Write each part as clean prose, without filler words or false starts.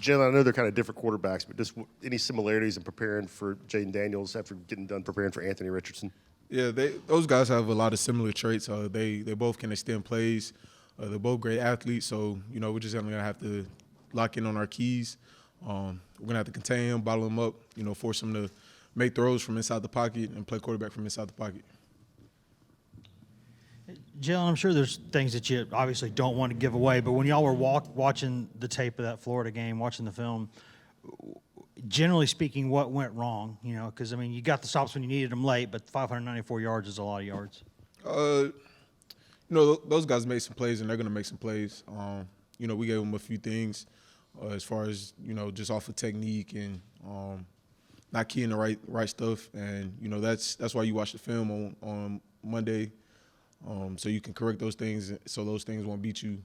Jaylen, I know they're kind of different quarterbacks, but just any similarities in preparing for Jaden Daniels after getting done preparing for Anthony Richardson? Yeah, those guys have a lot of similar traits. They both can extend plays. They're both great athletes, so we're just gonna have to lock in on our keys. We're gonna have to contain him, bottle him up, force him to make throws from inside the pocket and play quarterback from inside the pocket. Jaylen, I'm sure there's things that you obviously don't want to give away, but when y'all were watching the tape of that Florida game, watching the film, generally speaking, what went wrong? Because, you got the stops when you needed them late, but 594 yards is a lot of yards. Those guys made some plays, and they're going to make some plays. We gave them a few things as far as, just off of technique and not keying the right stuff. And, that's why you watch the film on Monday, so you can correct those things so those things won't beat you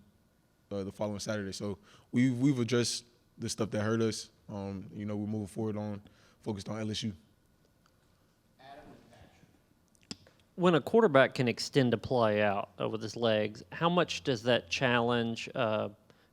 the following Saturday. So we've addressed the stuff that hurt us. We're moving forward focused on LSU. When a quarterback can extend a play out with his legs, how much does that challenge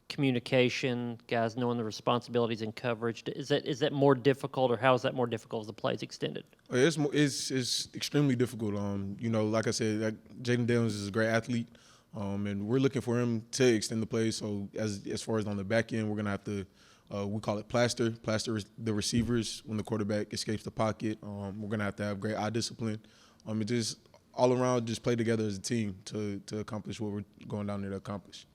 communication, guys knowing the responsibilities and coverage? Is that more difficult, or how is that more difficult as the play is extended? It's extremely difficult. Like I said, Jaylen Daniels is a great athlete, and we're looking for him to extend the play. So as far as on the back end, we're gonna have to we call it plaster the receivers when the quarterback escapes the pocket. We're gonna have to have great eye discipline. It just all around just play together as a team to accomplish what we're going down there to accomplish.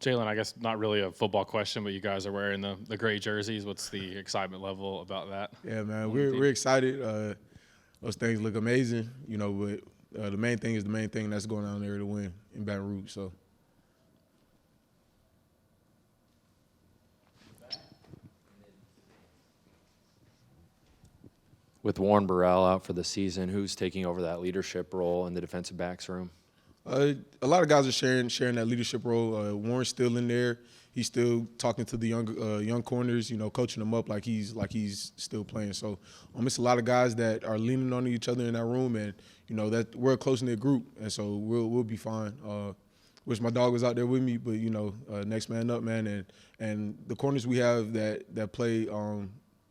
Jaylen, I guess not really a football question, but you guys are wearing the gray jerseys. What's the excitement level about that? Yeah, man, we're excited. Those things look amazing, but the main thing is the main thing, and that's going down there to win in Baton Rouge. So. With Warren Burrell out for the season, who's taking over that leadership role in the defensive backs room? A lot of guys are sharing that leadership role. Warren's still in there. He's still talking to the young corners, coaching them up like he's still playing. So it's a lot of guys that are leaning on each other in that room, and that we're a close-knit group, and so we'll be fine. Wish my dog was out there with me, but next man up, man, and the corners we have that play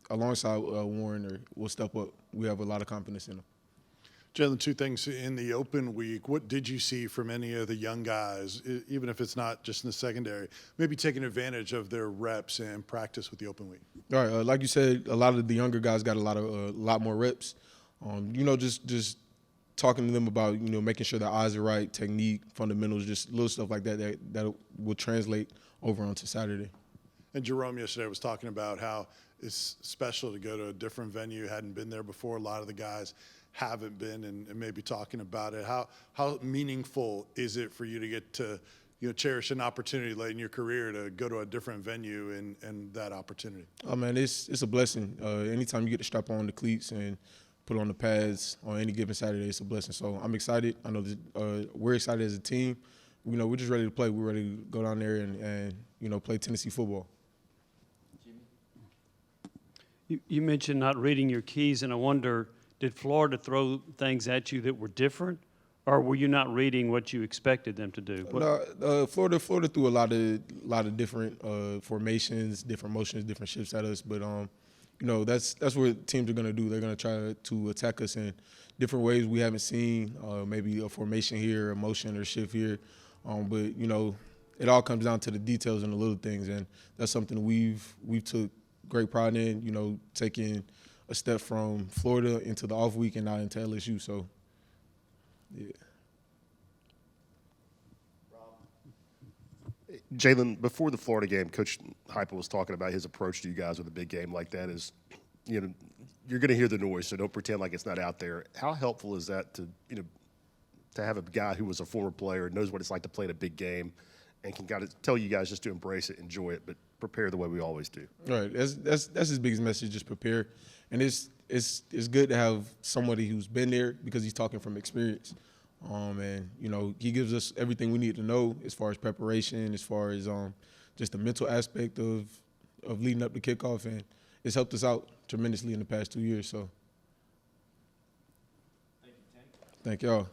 alongside Warren will step up. We have a lot of confidence in them. Jaylen, two things in the open week. What did you see from any of the young guys, even if it's not just in the secondary, maybe taking advantage of their reps and practice with the open week? All right, like you said, a lot of the younger guys got a lot more reps. Just talking to them about making sure their eyes are right, technique, fundamentals, just little stuff like that will translate over onto Saturday. And Jerome yesterday was talking about how it's special to go to a different venue, hadn't been there before. A lot of the guys haven't been, and maybe talking about it. How meaningful is it for you to get to cherish an opportunity late in your career to go to a different venue and that opportunity? Oh man, it's a blessing. Anytime you get to strap on the cleats and put on the pads on any given Saturday, it's a blessing. So I'm excited. I know that we're excited as a team. We're just ready to play. We're ready to go down there and play Tennessee football. You mentioned not reading your keys, and I wonder, did Florida throw things at you that were different, or were you not reading what you expected them to do? No, Florida threw a lot of different formations, different motions, different shifts at us. But that's what teams are going to do. They're going to try to attack us in different ways we haven't seen. Maybe a formation here, a motion or shift here. But it all comes down to the details and the little things, and that's something we've took great pride in, taking a step from Florida into the off week and now into LSU. So, yeah. Jaylen, before the Florida game, Coach Heupel was talking about his approach to you guys with a big game like that is, you're going to hear the noise, so don't pretend like it's not out there. How helpful is that to have a guy who was a former player, knows what it's like to play in a big game, and can kind of tell you guys just to embrace it, enjoy it, but prepare the way we always do? Right. That's his biggest message, just prepare. And it's good to have somebody who's been there because he's talking from experience. And he gives us everything we need to know as far as preparation, as far as just the mental aspect of leading up to kickoff, and it's helped us out tremendously in the past 2 years. So, thank you, Tank. Thank y'all.